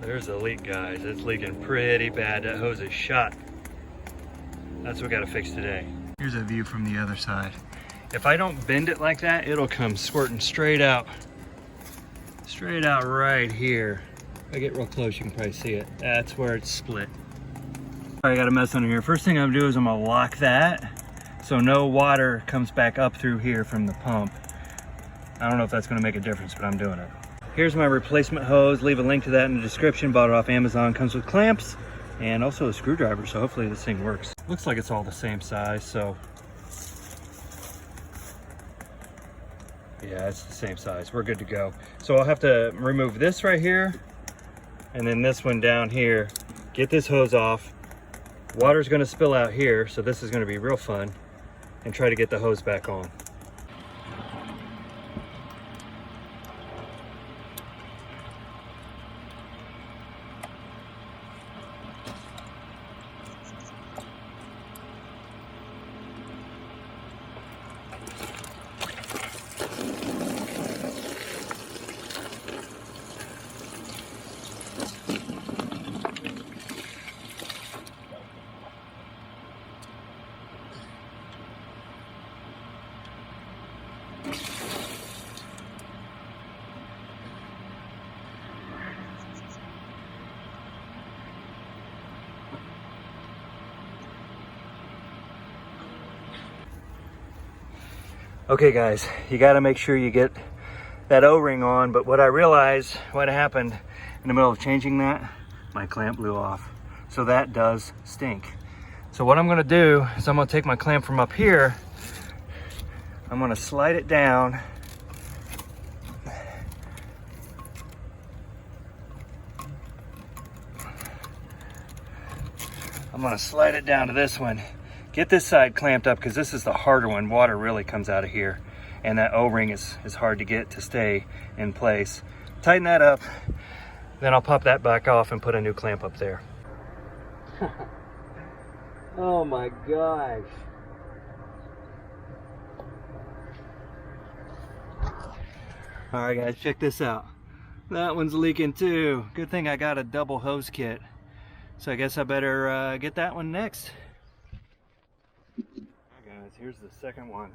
There's a leak, guys. It's leaking pretty bad. That hose is shot. That's what we gotta fix today. Here's a view from the other side. If I don't bend it like that, it'll come squirting straight out. Straight out right here. If I get real close, you can probably see it. That's where it's split. I got a mess under here. First thing I'm gonna do is I'm gonna lock that so no water comes back up through here from the pump. I don't know if that's gonna make a difference, but I'm doing it. Here's my replacement hose. Leave a link to that in the description. Bought it off Amazon. Comes with clamps and also a screwdriver, so hopefully this thing works. Looks like it's all the same size, so yeah, it's the same size. We're good to go. So I'll have to remove this right here and then this one down here. Get this hose off. Water's gonna spill out here, so this is gonna be real fun, and try to get the hose back on. Okay guys, you gotta make sure you get that O-ring on, but what I realized, what happened in the middle of changing that, my clamp blew off. So that does stink. So what I'm gonna do is I'm gonna take my clamp from up here, I'm gonna slide it down, to this one. Get this side clamped up because this is the harder one. Water really comes out of here, and that O-ring is hard to get to stay in place. Tighten that up, then I'll pop that back off and put a new clamp up there. Oh my gosh. All right guys, check this out. That one's leaking too. Good thing I got a double hose kit. So I guess I better get that one next. Guys, here's the second one.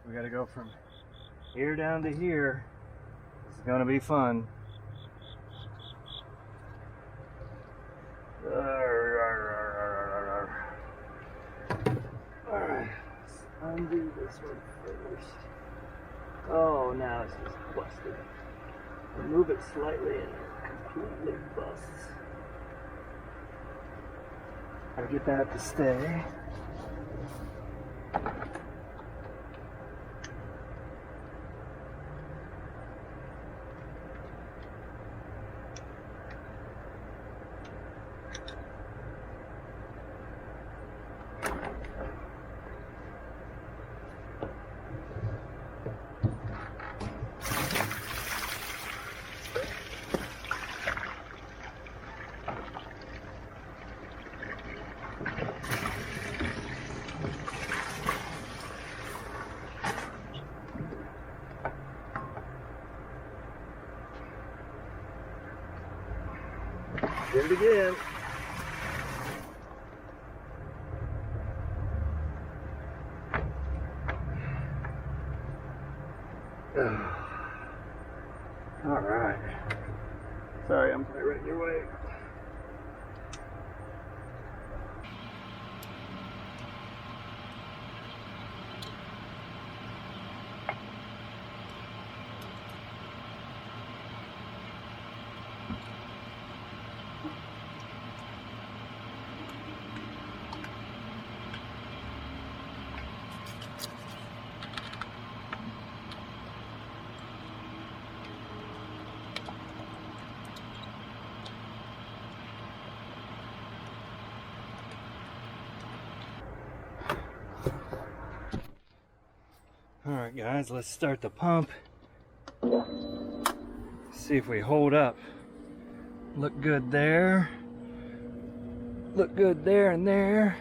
We got to go from here down to here. This is going to be fun. Alright, let's undo this one first. Oh, now it's just busted. Remove it slightly and it completely busts. Gotta get that to stay. Did it again. All right. Sorry, I'm right in your way. Alright guys, let's start the pump. See if we hold up. Look good there. Look good there and there.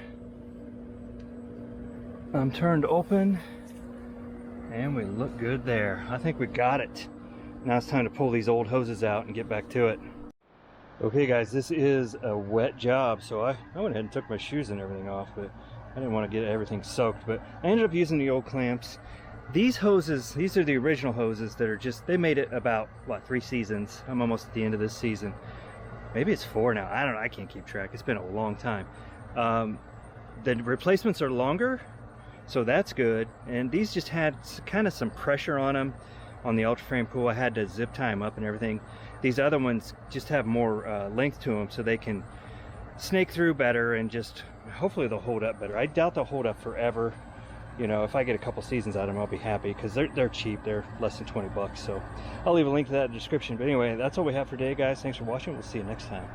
I'm turned open. And we look good there. I think we got it. Now it's time to pull these old hoses out and get back to it. Okay guys, this is a wet job, so I went ahead and took my shoes and everything off, but I didn't want to get everything soaked. But I ended up using the old clamps. These hoses, these are the original hoses that are just, they made it about, what, 3 seasons. I'm almost at the end of this season. Maybe it's 4 now. I don't know, I can't keep track. It's been a long time. The replacements are longer, so that's good. And these just had kind of some pressure on them on the Ultraframe pool. I had to zip tie them up and everything. These other ones just have more length to them, so they can snake through better, and just hopefully they'll hold up better. I doubt they'll hold up forever. You know, if I get a couple seasons out of them, I'll be happy, because they're cheap. They're less than 20 bucks. So I'll leave a link to that in the description. But anyway, that's all we have for today, guys. Thanks for watching. We'll see you next time.